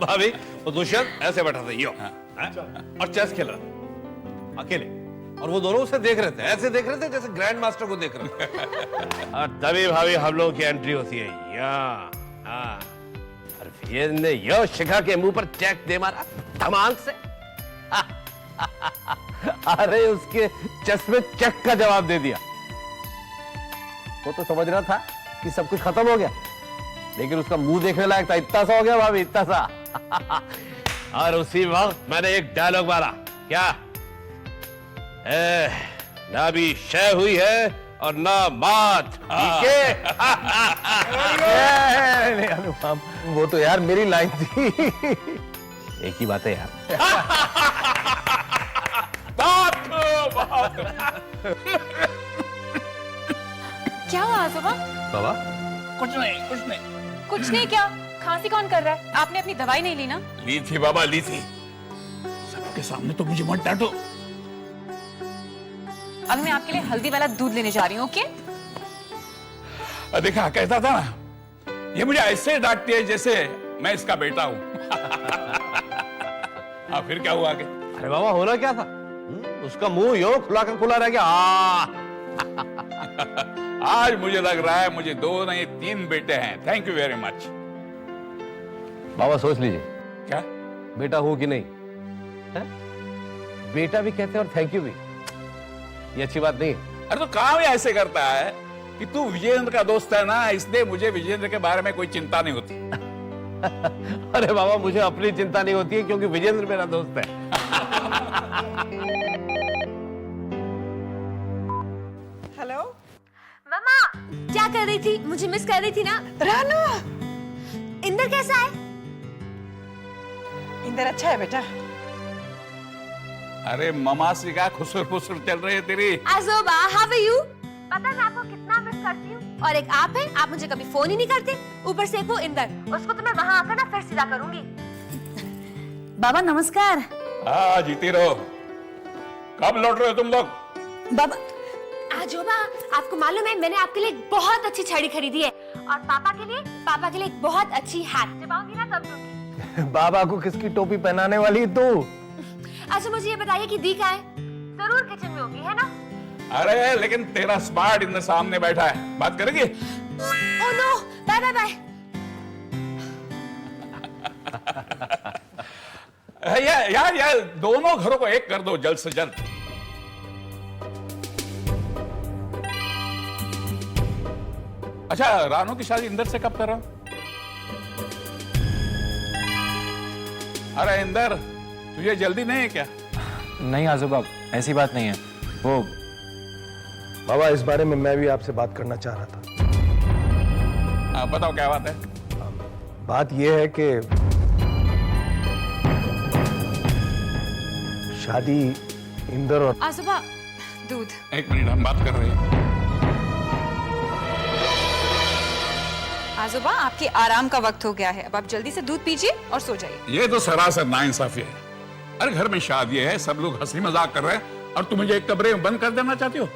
भाभी वो दुष्यंत ऐसे बैठा था यो और चेस खेल रहा था अकेले, और वो दोनों उसे देख रहे थे, ऐसे देख रहे थे जैसे ग्रैंड मास्टर को देख रहे थे। और तभी भाभी हम लोगों की एंट्री होती है और फिर ने यो शिखा के मुंह पर चेक दे मारा धमाल से। अरे उसके चेस में चेक का जवाब दे दिया। वो तो समझ रहा था कि सब कुछ खत्म हो गया, लेकिन उसका मुंह देखने लायक था, इतना सा हो गया भाभी, इतना सा। और उसी वक्त मैंने एक डायलॉग मारा, क्या ना भी शय हुई है और ना मात, ठीक है? नहीं अनुपम, वो तो यार मेरी लाइन थी। एक ही बात है यार। क्या हुआ आजोबा? बाबा कुछ नहीं। कुछ नहीं क्या? खांसी कौन कर रहा है? आपने अपनी दवाई नहीं ली ना? ली थी बाबा, ली थी। सबके सामने तो मुझे मत डांटो। अब मैं आपके लिए हल्दी वाला दूध लेने जा रही हूँ, ओके? देखा, कहता था ना, ये मुझे ऐसे डांटती है जैसे मैं इसका बेटा हूँ। फिर क्या हुआ आगे? अरे बाबा होना क्या था? उसका मुंह यो खुला का खुला रह गया। आज मुझे लग रहा है मुझे 2 नहीं 3 बेटे हैं। Thank you very much. बाबा सोच लीजिए, क्या बेटा हूं कि नहीं है? बेटा भी कहते हैं और थैंक यू भी, ये अच्छी बात नहीं है। अरे तो काम ही ऐसे करता है कि तू विजेंद्र का दोस्त है ना, इसलिए मुझे विजेंद्र के बारे में कोई चिंता नहीं होती। अरे बाबा मुझे अपनी चिंता नहीं होती है क्योंकि विजेंद्र मेरा दोस्त है। हेलो मम्मा, क्या कर रही थी? मुझे मिस कर रही थी ना? रानू, इंदर कैसा है? इंदर अच्छा है बेटा। अरे ममासी का खुसर फुसर चल रही है तेरी। आजोबा, हाउ आर यू? पता है मैं आपको कितना मिस करती हूँ। और एक आप है, आप मुझे कभी फोन ही नहीं करते। ऊपर से एक वो इंदर, उसको तो मैं वहाँ आकर ना फिर सीधा करूंगी। बाबा नमस्कार। हाँ जीती रहो। कब लौट रहे हो तुम लोग? बाबा आजोबा, आपको मालूम है मैंने आपके लिए एक बहुत अच्छी छड़ी खरीदी है, और पापा के लिए एक बहुत अच्छी हैट। जब आऊंगी ना तब दूंगी। बाबा को किसकी टोपी पहनाने वाली तू? अच्छा मुझे ये बताइए कि दी कहाँ है? जरूर किचन में होगी, है ना? अरे लेकिन तेरा स्मार्ट इंदर सामने बैठा है, बात करेंगे? Oh no, bye bye bye. यार दोनों घरों को एक कर दो जल्द से जल्द। अच्छा, रानू की शादी इंदर से कब कर रहा? अरे इंदर, तुझे जल्दी नहीं है क्या? नहीं आजोबा, ऐसी बात नहीं है। वो बाबा इस बारे में मैं भी आपसे बात करना चाह रहा था। बताओ क्या बात है? बात यह है कि शादी इंदर और आजोबा दूध। एक मिनट, हम बात कर रहे हैं। आजोबा आपके आराम का वक्त हो गया है, अब आप जल्दी से दूध पीजिए और सो जाइए। ये तो सरासर नाइंसाफी है। अरे घर में शादी है, सब लोग हंसी मजाक कर रहे हैं और तुम मुझे एक कमरे में बंद कर देना चाहती हो?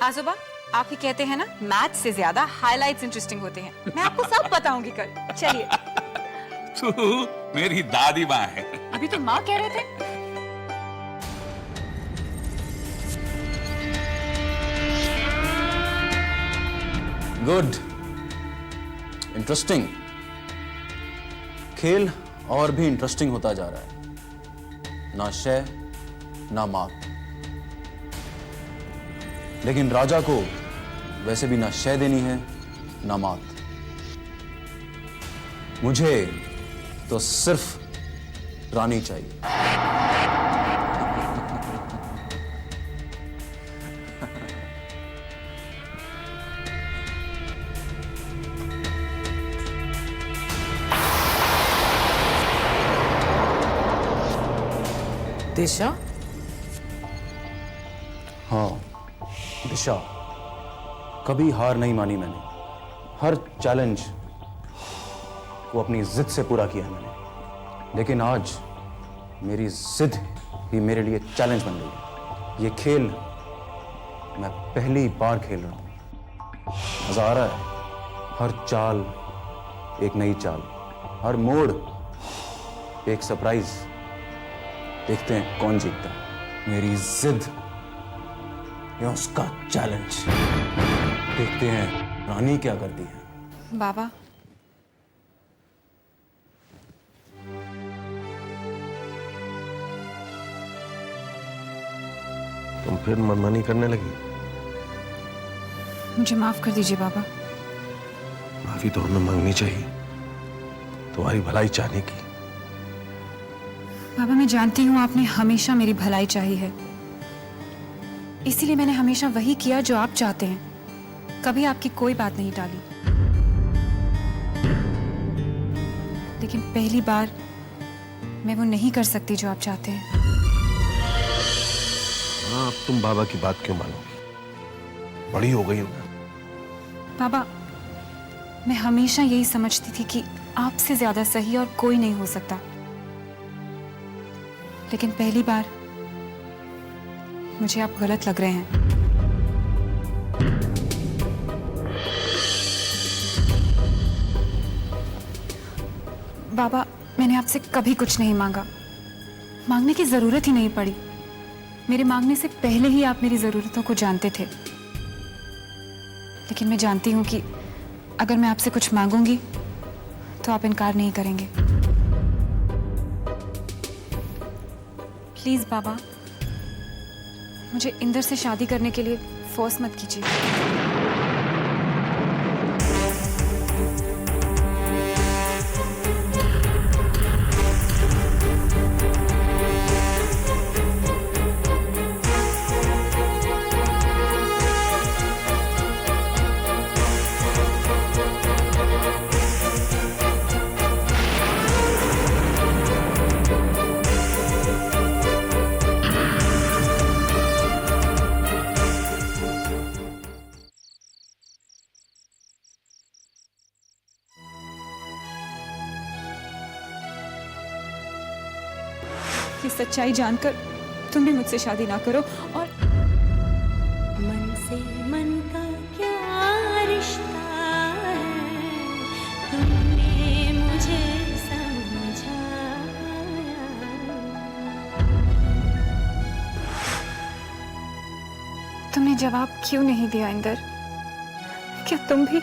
आजोबा आप ही कहते हैं ना, मैथ से ज्यादा हाइलाइट्स इंटरेस्टिंग होते हैं। मैं आपको सब बताऊंगी कल। चलिए। तू मेरी दादी माँ है। अभी तो माँ कह रहे थे। Good, interesting. खेल और भी इंटरेस्टिंग होता जा रहा है। ना शय ना मात। लेकिन राजा को वैसे भी ना शय देनी है ना मात। मुझे तो सिर्फ रानी चाहिए। दिशा? हाँ, दिशा। कभी हार नहीं मानी मैंने। हर चैलेंज को अपनी जिद से पूरा किया मैंने। लेकिन आज मेरी जिद ही मेरे लिए चैलेंज बन गई है। ये खेल मैं पहली बार खेल रहा हूं। मजा आ रहा है। हर चाल एक नई चाल। हर मोड़ पे एक सरप्राइज। देखते हैं कौन जीतता है, मेरी जिद या उसका चैलेंज। देखते हैं रानी क्या करती है। बाबा, तुम फिर मनमानी करने लगी। मुझे माफ कर दीजिए बाबा। माफी तो हमें मांगनी चाहिए, तुम्हारी भलाई चाहने की। बाबा, मैं जानती हूँ आपने हमेशा मेरी भलाई चाही है, इसीलिए मैंने हमेशा वही किया जो आप चाहते हैं। कभी आपकी कोई बात नहीं टाली। लेकिन पहली बार मैं वो नहीं कर सकती जो आप चाहते हैं। हाँ, अब तुम बाबा की बात क्यों मानोगी? बड़ी हो गई हो ना। बाबा, मैं हमेशा यही समझती थी कि आपसे ज्यादा सही और कोई नहीं हो सकता, लेकिन पहली बार मुझे आप गलत लग रहे हैं। बाबा, मैंने आपसे कभी कुछ नहीं मांगा, मांगने की जरूरत ही नहीं पड़ी। मेरे मांगने से पहले ही आप मेरी जरूरतों को जानते थे। लेकिन मैं जानती हूं कि अगर मैं आपसे कुछ मांगूंगी तो आप इनकार नहीं करेंगे। प्लीज बाबा, मुझे इंदर से शादी करने के लिए फोर्स मत कीजिए। ये सच्चाई जानकर तुम भी मुझसे शादी ना करो और मन से मन का क्या रिश्ता है, तुमने मुझे समझाया। तुमने जवाब क्यों नहीं दिया इंदर? क्या तुम भी?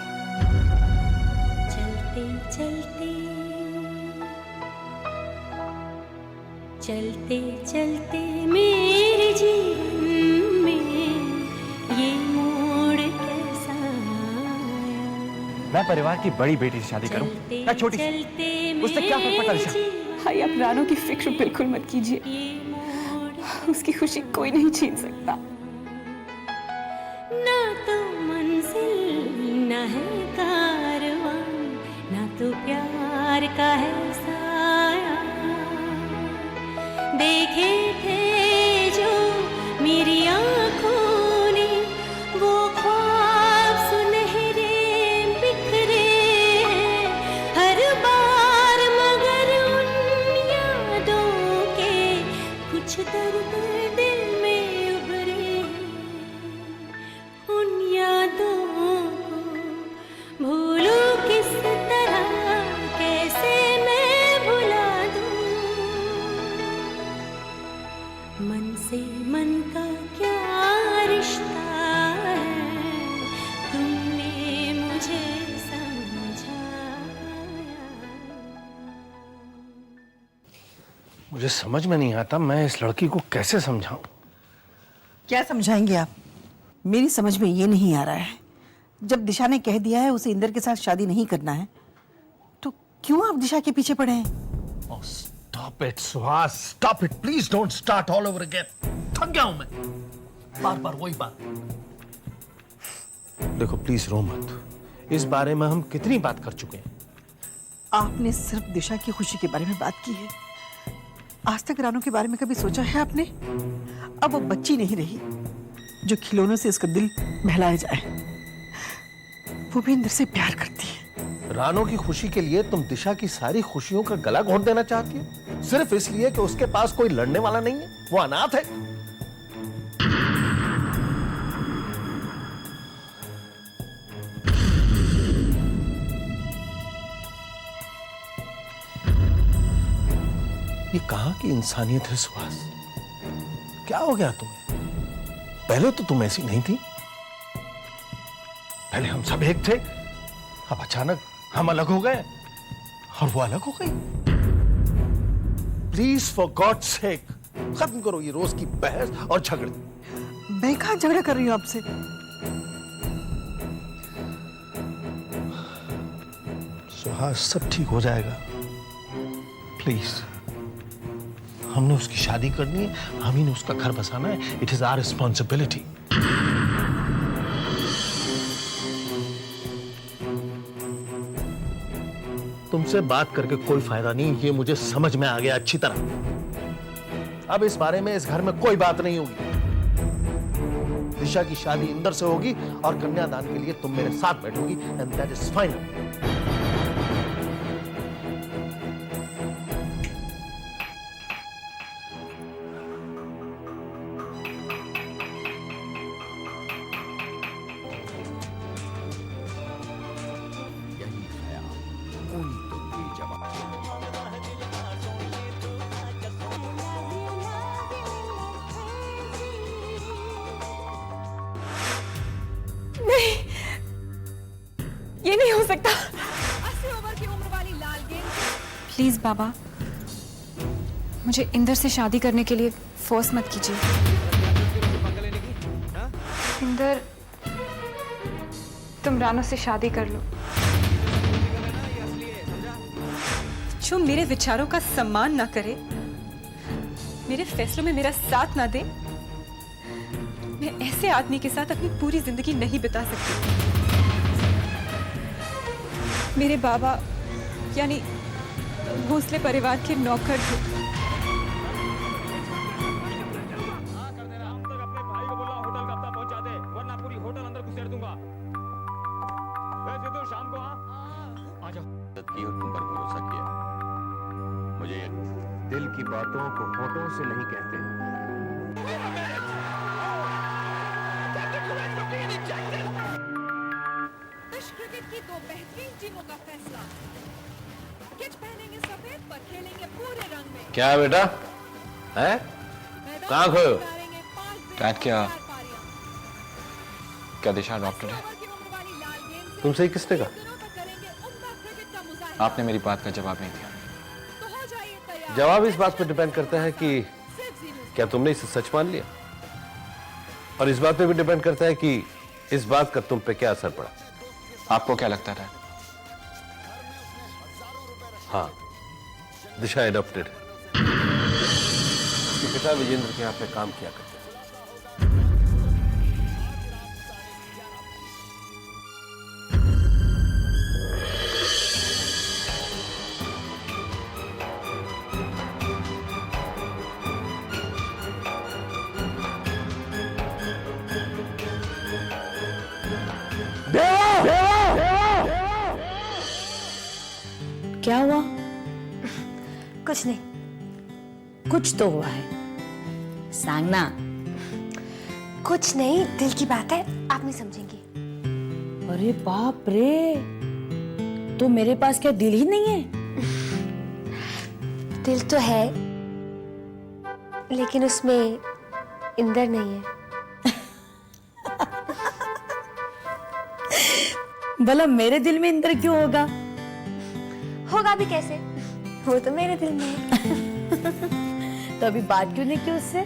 चलते चलते चलते चलते मेरे जीवन में ये मोड़ कैसा आया। मैं परिवार की बड़ी बेटी से शादी करूं या छोटी से, उससे क्या फर्क पड़ता दिशा? भाई, आप रानू की फिक्र बिल्कुल मत कीजिए, उसकी खुशी कोई नहीं छीन सकता। ना तो मंजिल ना है कारवां, ना तो प्यार का है साया। देखे थे जो मेरी आंखों ने वो ख्वाब सुनहरे बिखरे हैं हर बार, मगर उन यादों के कुछ दर्द दिल में उभरे हैं। उन यादों को भूलूं किस तरह, कैसे मैं भुला दूं। मन से मन का क्या रिश्ता है, तुमने मुझे समझाया। मुझे समझ में नहीं आता मैं इस लड़की को कैसे समझाऊं। क्या समझाएंगे आप? मेरी समझ में ये नहीं आ रहा है। जब दिशा ने कह दिया है उसे इंदर के साथ शादी नहीं करना है, तो क्यों आप दिशा के पीछे पड़े हैं? Oh, stop it, Suhas, stop it, please don't start all over again. थक गया हूं मैं, बार बार वही बात। देखो प्लीज रो मत, इस बारे में हम कितनी बात कर चुके हैं। आपने सिर्फ दिशा की खुशी के बारे में बात की है, आज तक रानू के बारे में कभी सोचा है आपने? अब वो बच्ची नहीं रही जो खिलौनों से इसका दिल बहलाया जाए। वो भी इंदर से प्यार करती है। रानू की खुशी के लिए तुम दिशा की सारी खुशियों का गला घोट देना चाहती हो, सिर्फ इसलिए कि उसके पास कोई लड़ने वाला नहीं है, वो अनाथ है। ये कहां की इंसानियत है सुहास? क्या हो गया तुम्हें? पहले तो तुम ऐसी नहीं थी। पहले हम सब एक थे, अब अचानक हम अलग हो गए और वो अलग हो गई। प्लीज फॉर गॉड सेक खत्म करो ये रोज की बहस और झगड़े। मैं कहाँ झगड़ा कर रही हूँ आपसे? सुहास सब ठीक हो जाएगा, प्लीज। हमने उसकी शादी करनी है, हम ही ने उसका घर बसाना है। It is our responsibility. तुमसे बात करके कोई फायदा नहीं, ये मुझे समझ में आ गया अच्छी तरह। अब इस बारे में इस घर में कोई बात नहीं होगी। दिशा की शादी इंदर से होगी और कन्यादान के लिए तुम मेरे साथ बैठोगी, एंड दैट इज फाइनल। ये नहीं हो सकता। 80 ओवर की उम्र वाली लाल गेंद। प्लीज बाबा, मुझे इंदर से शादी करने के लिए फोर्स मत कीजिए। इंदर, तुम रानो से शादी कर लो। जो मेरे विचारों का सम्मान ना करे, मेरे फैसलों में मेरा साथ ना दे, मैं ऐसे आदमी के साथ अपनी पूरी जिंदगी नहीं बिता सकती। मेरे बाबा यानी भोसले परिवार के नौकर थे। तुम पर भरोसा किया। मुझे दिल की बातों को होठों से नहीं कहते। क्रिकेट की दो बेहतरीन टीमों का फैसला। किच पहनेंगे सफेद पर खेलेंगे पूरे रंग में। क्या है बेटा? है? कहाँ खोयो? डैड, क्या दिशा डॉक्टर है? तुमसे किसने कहा? आपने मेरी बात का जवाब नहीं दिया। जवाब इस बात पर डिपेंड करता है कि क्या तुमने इसे सच मान लिया, और इस बात पे भी डिपेंड करता है कि इस बात का तुम पे क्या असर पड़ा। आपको क्या लगता है? हाँ, दिशा एडॉप्टेड है। उसके पिता विजेंद्र के यहाँ पे काम किया करते थे। क्या हुआ? कुछ नहीं। कुछ तो हुआ है, सांगना। कुछ नहीं, दिल की बात है, आप नहीं समझेंगी। अरे बाप रे, तो मेरे पास क्या दिल ही नहीं है? दिल तो है, लेकिन उसमें इंदर नहीं है। भला मेरे दिल में इंदर क्यों होगा? होगा भी कैसे, वो तो मेरे दिल में है। तो अभी बात क्यों नहीं की उससे?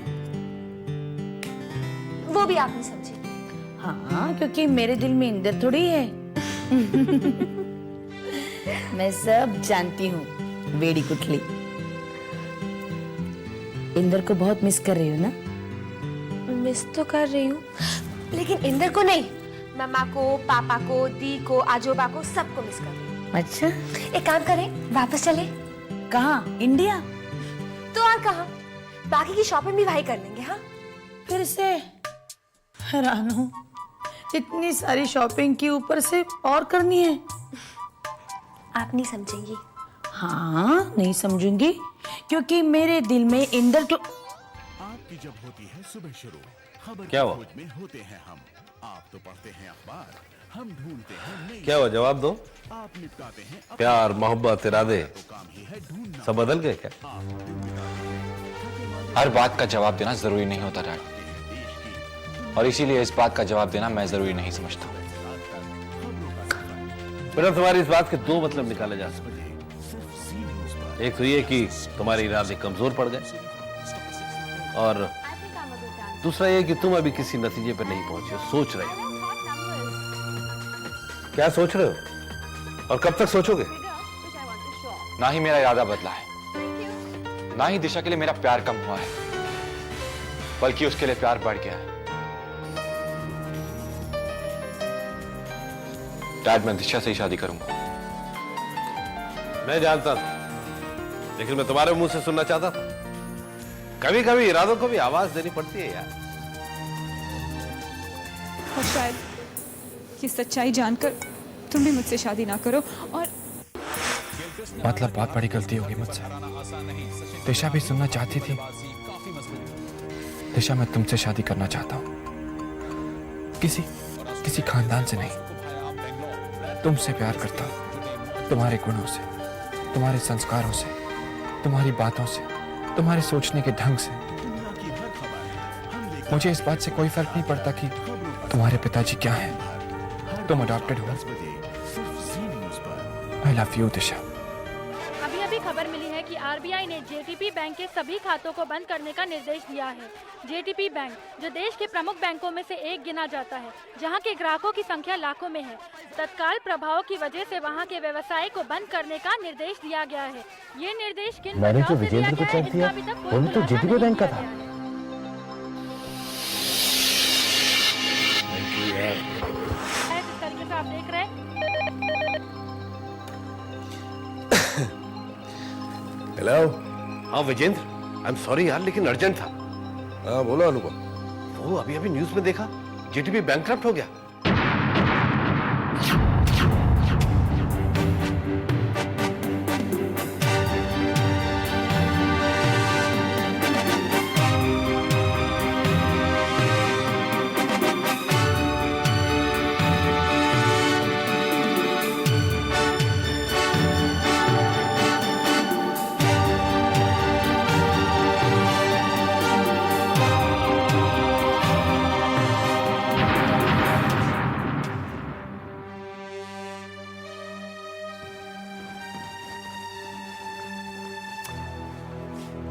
वो भी आप नहीं समझे। हाँ, क्योंकि मेरे दिल में इंदर थोड़ी है। मैं सब जानती हूँ, बेड़ी कुठली। इंदर को बहुत मिस कर रही हो ना? मिस तो कर रही हूँ, लेकिन इंदर को नहीं, मम्मा को, पापा को, दी को, आजोबा को, सबको मिस कर रही हूँ। अच्छा, एक काम करें, वापस चले। कहाँ? इंडिया? तो और कहाँ? बाकी की शॉपिंग भी वहीं कर लेंगे। हाँ, फिर से हैरान हूँ, इतनी सारी शॉपिंग की ऊपर से और करनी है। आप नहीं समझेंगी। हाँ, नहीं समझूंगी, क्योंकि मेरे दिल में इंदर क्यों। आपकी जब होती है सुबह शुरू, खबर क्या हुआ? में होते हैं हम। आप तो पढ़ते हैं अखबार, हम ढूंढते हैं। क्या हुआ? जवाब दो। आप निपटाते हैं प्यार, मोहब्बत, इरादे काम ही है ढूंढना। सब बदल गए क्या? हर बात का जवाब देना जरूरी नहीं होता डैड, और इसीलिए इस बात का जवाब देना मैं जरूरी नहीं समझता। बेटा तुम्हारी इस बात के दो मतलब निकाले जा सकते हैं। एक तो ये कि तुम्हारे इरादे कमजोर पड़ गए, और दूसरा ये कि तुम अभी किसी नतीजे पर नहीं पहुंचे हो, सोच रहे हो। क्या सोच रहे हो और कब तक सोचोगे? ना ही मेरा इरादा बदला है, ना ही दिशा के लिए मेरा प्यार कम हुआ है, बल्कि उसके लिए प्यार बढ़ गया है। डैड, मैं दिशा से ही शादी करूंगा। मैं जानता था, लेकिन मैं तुम्हारे मुंह से सुनना चाहता था। कभी कभी इरादों को भी आवाज देनी पड़ती है यार। और शायद ये सच्चाई जानकर तुम भी मुझसे शादी ना करो। और मतलब बहुत बड़ी गलती होगी मुझसे। दिशा भी सुनना चाहती थी। दिशा, मैं तुमसे शादी करना चाहता हूँ, किसी खानदान से नहीं। तुमसे प्यार करता हूँ, तुम्हारे गुणों से, तुम्हारे संस्कारों से, तुम्हारी बातों से, तुम्हारे सोचने के ढंग से। मुझे इस बात से कोई फर्क नहीं पड़ता कि तुम्हारे पिताजी क्या हैं, तुम अडॉप्टेड हो। आई लव यू दिशा। अभी अभी खबर मिली है कि आरबीआई ने जेटीपी बैंक के सभी खातों को बंद करने का निर्देश दिया है। जेटीपी बैंक, जो देश के प्रमुख बैंकों में से एक गिना जाता है, जहां के ग्राहकों की संख्या लाखों में है, तत्काल प्रभाव की वजह से वहां के व्यवसाय को बंद करने का निर्देश दिया गया है। ये निर्देश किन मैंने वजहों जो से विजेंद्र को दिया गया है, चेक दिया, इसका अभी तक कोई वो भी तो खुलासा जेटीपी नहीं बैंक का किया था। गया है। जिस तरीके से आप देख रहे हैं, हेलो। हाँ विजेंद्र, आई एम सॉरी यार, लेकिन अर्जेंट था। हाँ बोलो अनुभव। वो अभी न्यूज में देखा, जेटीबी बैंकक्रप्ट हो गया।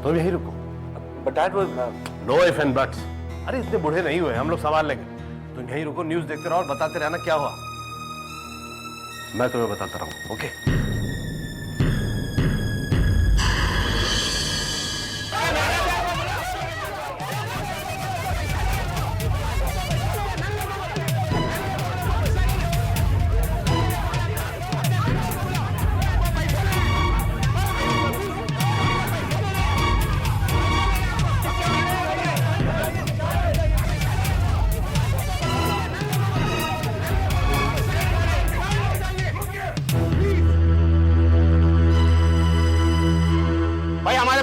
तो यहीं रुको। But dad was no if and buts. अरे इतने बूढ़े नहीं हुए, हम लोग संभाल लेंगे। तुम यहीं रुको, न्यूज देखते रहो और बताते रहना क्या हुआ। मैं तुम्हें बताता रहूं, ओके?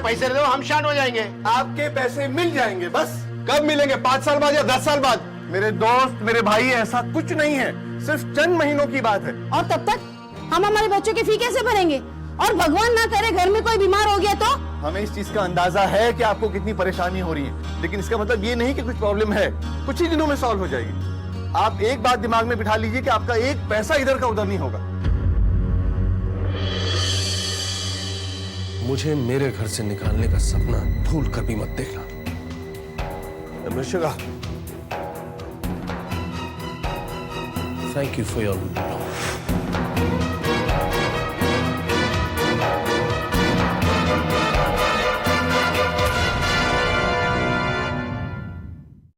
पैसे दे दो, हम शांत हो जाएंगे। आपके पैसे मिल जाएंगे, बस कब मिलेंगे? 5 साल बाद या 10 साल बाद? मेरे दोस्त, मेरे भाई, ऐसा कुछ नहीं है, सिर्फ चंद महीनों की बात है। और तब तक हम हमारे बच्चों की फी कैसे भरेंगे? और भगवान ना करे घर में कोई बीमार हो गया तो? हमें इस चीज का अंदाजा है कि आपको कितनी परेशानी हो रही है, लेकिन इसका मतलब ये नहीं कि कुछ प्रॉब्लम है कुछ ही दिनों में सॉल्व हो जाएगी। आप एक बात दिमाग में बिठा लीजिए कि आपका एक पैसा इधर का उधर नहीं होगा। मुझे मेरे घर से निकालने का सपना भूल कर भी मत देखना। Thank you for your love.